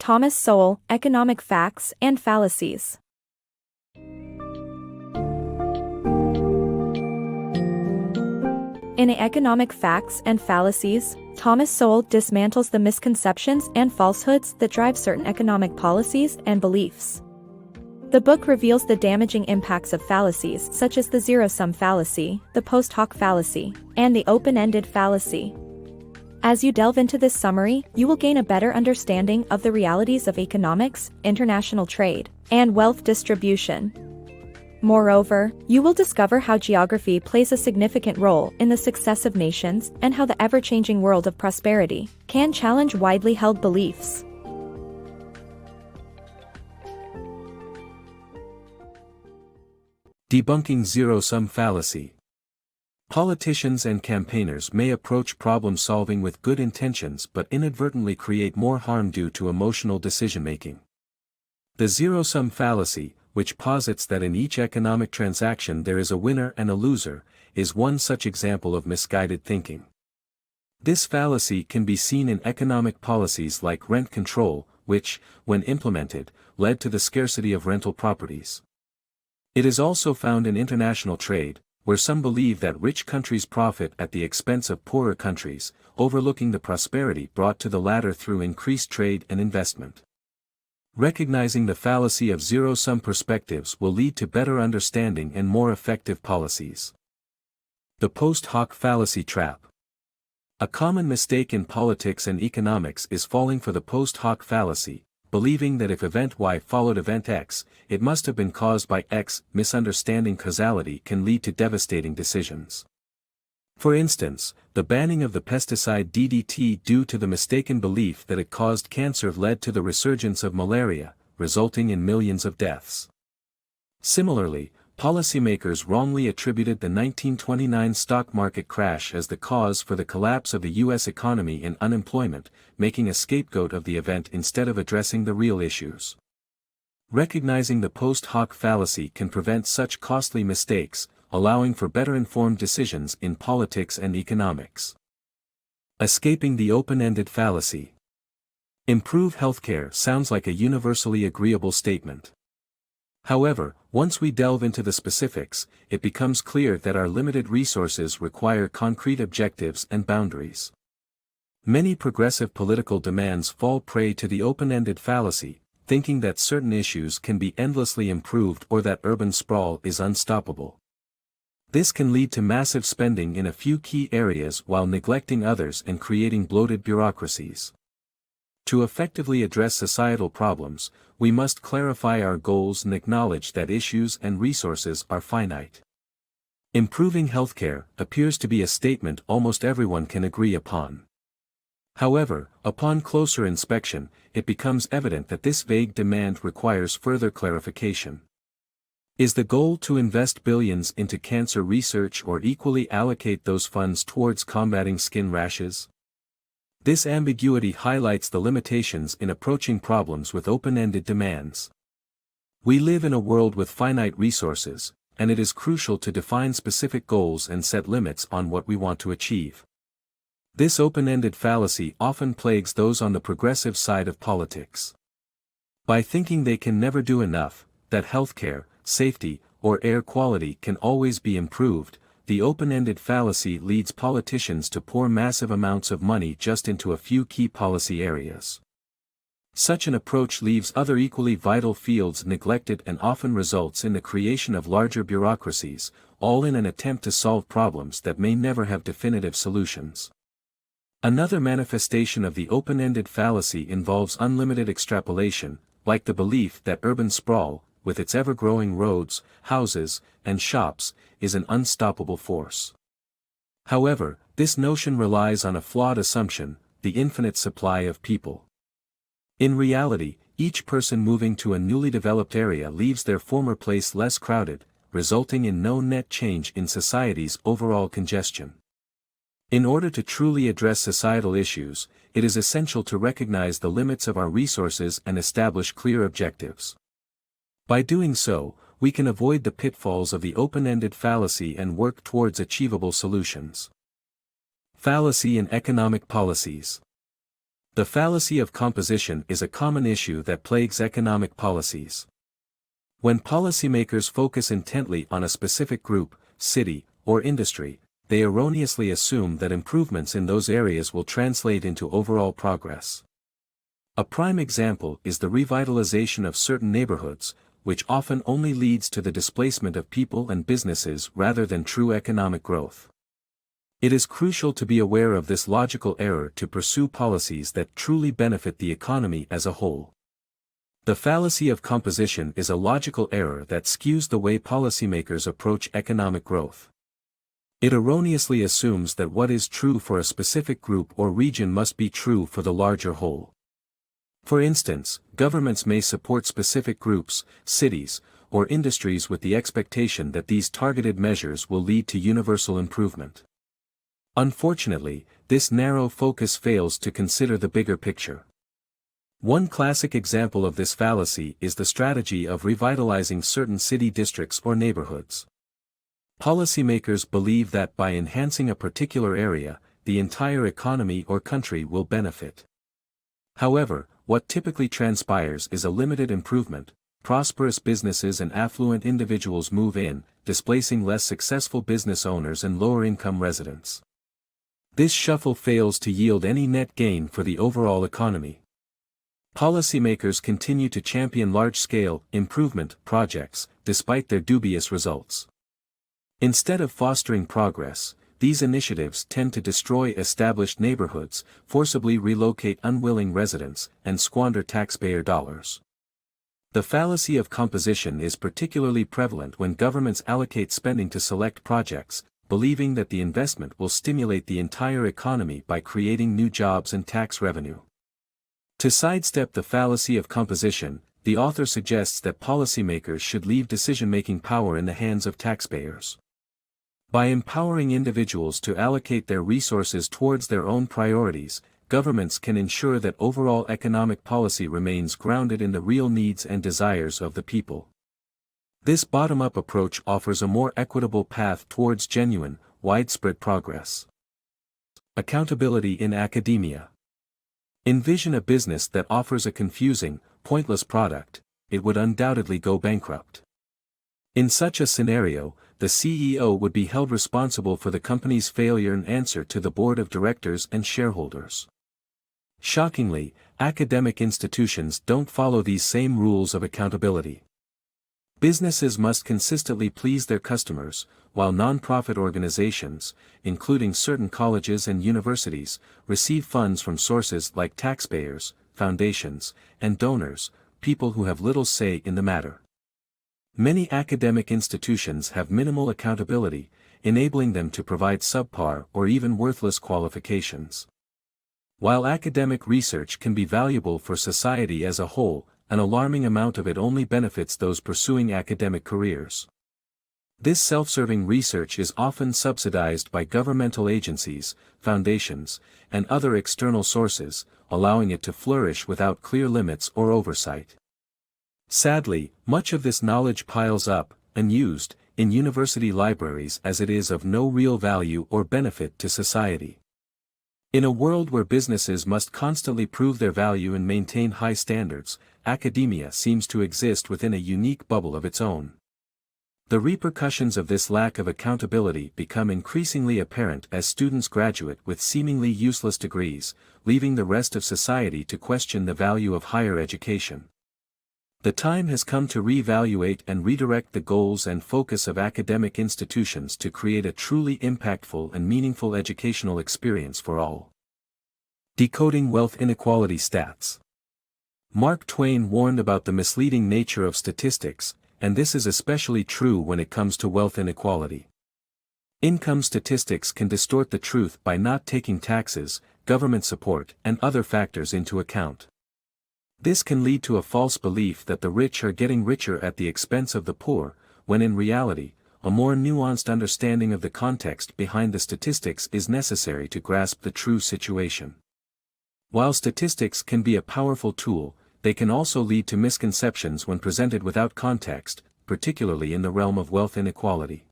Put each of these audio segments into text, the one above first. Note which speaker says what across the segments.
Speaker 1: Thomas Sowell, Economic Facts and Fallacies. In Economic Facts and Fallacies, Thomas Sowell dismantles the misconceptions and falsehoods that drive certain economic policies and beliefs. The book reveals the damaging impacts of fallacies such as the zero-sum fallacy, the post hoc fallacy, and the open-ended fallacy. As you delve into this summary, you will gain a better understanding of the realities of economics, international trade, and wealth distribution. Moreover, you will discover how geography plays a significant role in the success of nations and how the ever-changing world of prosperity can challenge widely held beliefs.
Speaker 2: Debunking zero-sum fallacy. Politicians and campaigners may approach problem-solving with good intentions but inadvertently create more harm due to emotional decision-making. The zero-sum fallacy, which posits that in each economic transaction there is a winner and a loser, is one such example of misguided thinking. This fallacy can be seen in economic policies like rent control, which, when implemented, led to the scarcity of rental properties. It is also found in international trade, where some believe that rich countries profit at the expense of poorer countries, overlooking the prosperity brought to the latter through increased trade and investment. Recognizing the fallacy of zero-sum perspectives will lead to better understanding and more effective policies. The post hoc fallacy trap. A common mistake in politics and economics is falling for the post hoc fallacy, believing that if event Y followed event X, it must have been caused by X. Misunderstanding causality can lead to devastating decisions. For instance, the banning of the pesticide DDT due to the mistaken belief that it caused cancer led to the resurgence of malaria, resulting in millions of deaths. Similarly, policymakers wrongly attributed the 1929 stock market crash as the cause for the collapse of the U.S. economy and unemployment, making a scapegoat of the event instead of addressing the real issues. Recognizing the post hoc fallacy can prevent such costly mistakes, allowing for better informed decisions in politics and economics. Escaping the open-ended fallacy. Improve healthcare sounds like a universally agreeable statement. However, once we delve into the specifics, it becomes clear that our limited resources require concrete objectives and boundaries. Many progressive political demands fall prey to the open-ended fallacy, thinking that certain issues can be endlessly improved or that urban sprawl is unstoppable. This can lead to massive spending in a few key areas while neglecting others and creating bloated bureaucracies. To effectively address societal problems, we must clarify our goals and acknowledge that issues and resources are finite. Improving healthcare appears to be a statement almost everyone can agree upon. However, upon closer inspection, it becomes evident that this vague demand requires further clarification. Is the goal to invest billions into cancer research or equally allocate those funds towards combating skin rashes? This ambiguity highlights the limitations in approaching problems with open-ended demands. We live in a world with finite resources, and it is crucial to define specific goals and set limits on what we want to achieve. This open-ended fallacy often plagues those on the progressive side of politics. By thinking they can never do enough, that healthcare, safety, or air quality can always be improved, the open-ended fallacy leads politicians to pour massive amounts of money just into a few key policy areas. Such an approach leaves other equally vital fields neglected and often results in the creation of larger bureaucracies, all in an attempt to solve problems that may never have definitive solutions. Another manifestation of the open-ended fallacy involves unlimited extrapolation, like the belief that urban sprawl, with its ever-growing roads, houses, and shops, is an unstoppable force. However, this notion relies on a flawed assumption, the infinite supply of people. In reality, each person moving to a newly developed area leaves their former place less crowded, resulting in no net change in society's overall congestion. In order to truly address societal issues, it is essential to recognize the limits of our resources and establish clear objectives. By doing so, we can avoid the pitfalls of the open-ended fallacy and work towards achievable solutions. Fallacy in economic policies. The fallacy of composition is a common issue that plagues economic policies. When policymakers focus intently on a specific group, city, or industry, they erroneously assume that improvements in those areas will translate into overall progress. A prime example is the revitalization of certain neighborhoods, which often only leads to the displacement of people and businesses rather than true economic growth. It is crucial to be aware of this logical error to pursue policies that truly benefit the economy as a whole. The fallacy of composition is a logical error that skews the way policymakers approach economic growth. It erroneously assumes that what is true for a specific group or region must be true for the larger whole. For instance, governments may support specific groups, cities, or industries with the expectation that these targeted measures will lead to universal improvement. Unfortunately, this narrow focus fails to consider the bigger picture. One classic example of this fallacy is the strategy of revitalizing certain city districts or neighborhoods. Policymakers believe that by enhancing a particular area, the entire economy or country will benefit. However, what typically transpires is a limited improvement. Prosperous businesses and affluent individuals move in, displacing less successful business owners and lower-income residents. This shuffle fails to yield any net gain for the overall economy. Policymakers continue to champion large-scale improvement projects, despite their dubious results. Instead of fostering progress, these initiatives tend to destroy established neighborhoods, forcibly relocate unwilling residents, and squander taxpayer dollars. The fallacy of composition is particularly prevalent when governments allocate spending to select projects, believing that the investment will stimulate the entire economy by creating new jobs and tax revenue. To sidestep the fallacy of composition, the author suggests that policymakers should leave decision-making power in the hands of taxpayers. By empowering individuals to allocate their resources towards their own priorities, governments can ensure that overall economic policy remains grounded in the real needs and desires of the people. This bottom-up approach offers a more equitable path towards genuine, widespread progress. Accountability in academia. Envision a business that offers a confusing, pointless product. It would undoubtedly go bankrupt. In such a scenario, the CEO would be held responsible for the company's failure and answer to the board of directors and shareholders. Shockingly, academic institutions don't follow these same rules of accountability. Businesses must consistently please their customers, while non-profit organizations, including certain colleges and universities, receive funds from sources like taxpayers, foundations, and donors, people who have little say in the matter. Many academic institutions have minimal accountability, enabling them to provide subpar or even worthless qualifications. While academic research can be valuable for society as a whole, an alarming amount of it only benefits those pursuing academic careers. This self-serving research is often subsidized by governmental agencies, foundations, and other external sources, allowing it to flourish without clear limits or oversight. Sadly, much of this knowledge piles up, unused, in university libraries as it is of no real value or benefit to society. In a world where businesses must constantly prove their value and maintain high standards, academia seems to exist within a unique bubble of its own. The repercussions of this lack of accountability become increasingly apparent as students graduate with seemingly useless degrees, leaving the rest of society to question the value of higher education. The time has come to reevaluate and redirect the goals and focus of academic institutions to create a truly impactful and meaningful educational experience for all. Decoding wealth inequality stats. Mark Twain warned about the misleading nature of statistics, and this is especially true when it comes to wealth inequality. Income statistics can distort the truth by not taking taxes, government support, and other factors into account. This can lead to a false belief that the rich are getting richer at the expense of the poor, when in reality, a more nuanced understanding of the context behind the statistics is necessary to grasp the true situation. While statistics can be a powerful tool, they can also lead to misconceptions when presented without context, particularly in the realm of wealth inequality.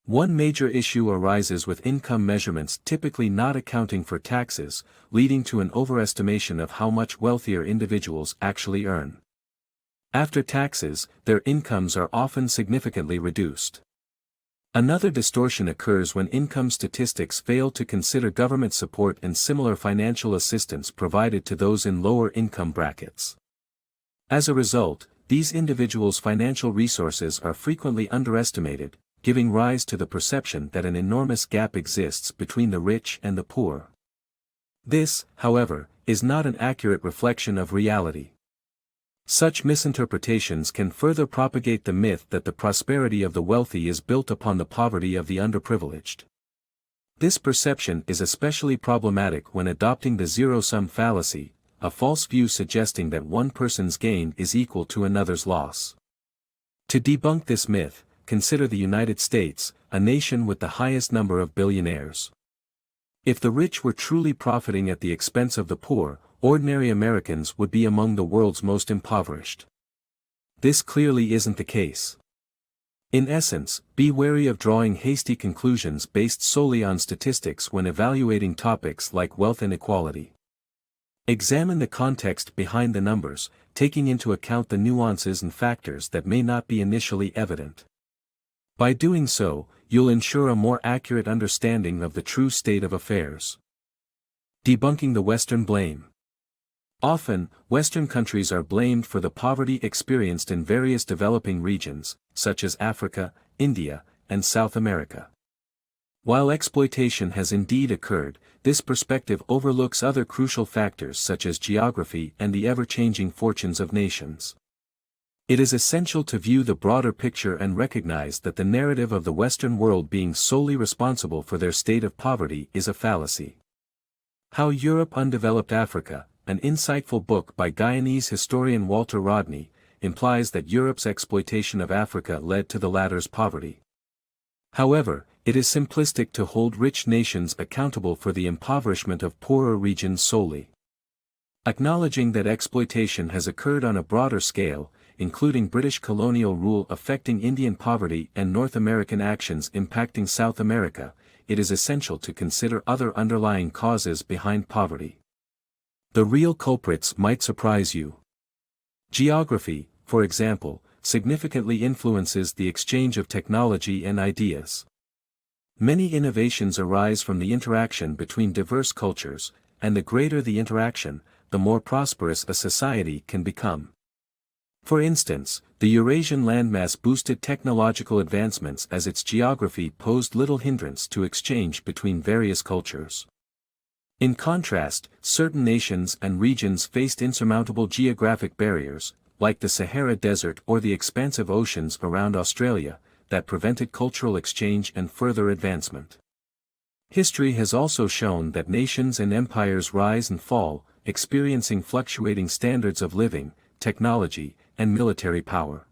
Speaker 2: One major issue arises with income measurements typically not accounting for taxes, leading to an overestimation of how much wealthier individuals actually earn. After taxes, their incomes are often significantly reduced. Another distortion occurs when income statistics fail to consider government support and similar financial assistance provided to those in lower income brackets. As a result, these individuals' financial resources are frequently underestimated, giving rise to the perception that an enormous gap exists between the rich and the poor. This, however, is not an accurate reflection of reality. Such misinterpretations can further propagate the myth that the prosperity of the wealthy is built upon the poverty of the underprivileged. This perception is especially problematic when adopting the zero-sum fallacy, a false view suggesting that one person's gain is equal to another's loss. To debunk this myth, consider the United States, a nation with the highest number of billionaires. If the rich were truly profiting at the expense of the poor, ordinary Americans would be among the world's most impoverished. This clearly isn't the case. In essence, be wary of drawing hasty conclusions based solely on statistics when evaluating topics like wealth inequality. Examine the context behind the numbers, taking into account the nuances and factors that may not be initially evident. By doing so, you'll ensure a more accurate understanding of the true state of affairs. Debunking the Western blame. Often, Western countries are blamed for the poverty experienced in various developing regions, such as Africa, India, and South America. While exploitation has indeed occurred, this perspective overlooks other crucial factors such as geography and the ever-changing fortunes of nations. It is essential to view the broader picture and recognize that the narrative of the Western world being solely responsible for their state of poverty is a fallacy. How Europe Undeveloped Africa, an insightful book by Guyanese historian Walter Rodney, implies that Europe's exploitation of Africa led to the latter's poverty. However, it is simplistic to hold rich nations accountable for the impoverishment of poorer regions solely. Acknowledging that exploitation has occurred on a broader scale, including British colonial rule affecting Indian poverty and North American actions impacting South America, it is essential to consider other underlying causes behind poverty. The real culprits might surprise you. Geography, for example, significantly influences the exchange of technology and ideas. Many innovations arise from the interaction between diverse cultures, and the greater the interaction, the more prosperous a society can become. For instance, the Eurasian landmass boosted technological advancements as its geography posed little hindrance to exchange between various cultures. In contrast, certain nations and regions faced insurmountable geographic barriers, like the Sahara Desert or the expansive oceans around Australia, that prevented cultural exchange and further advancement. History has also shown that nations and empires rise and fall, experiencing fluctuating standards of living, technology, and military power.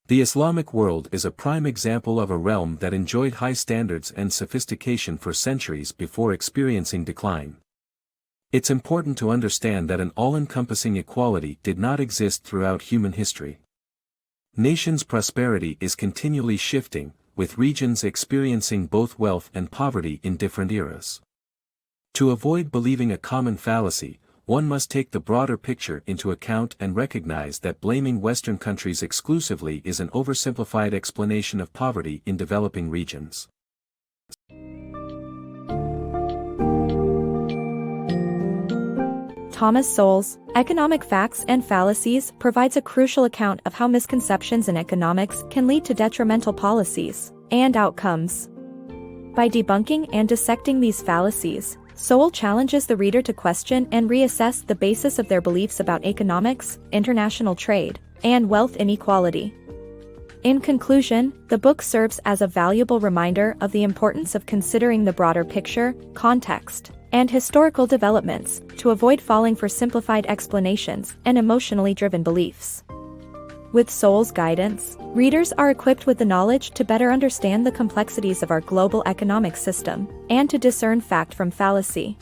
Speaker 2: The Islamic world is a prime example of a realm that enjoyed high standards and sophistication for centuries before experiencing decline. It's important to understand that an all-encompassing equality did not exist throughout human history. Nations' prosperity is continually shifting, with regions experiencing both wealth and poverty in different eras. To avoid believing a common fallacy, one must take the broader picture into account and recognize that blaming Western countries exclusively is an oversimplified explanation of poverty in developing regions.
Speaker 1: Thomas Sowell's Economic Facts and Fallacies provides a crucial account of how misconceptions in economics can lead to detrimental policies and outcomes. By debunking and dissecting these fallacies, Sowell challenges the reader to question and reassess the basis of their beliefs about economics, international trade, and wealth inequality. In conclusion, the book serves as a valuable reminder of the importance of considering the broader picture, context, and historical developments, to avoid falling for simplified explanations and emotionally driven beliefs. With Sowell's guidance, readers are equipped with the knowledge to better understand the complexities of our global economic system, and to discern fact from fallacy.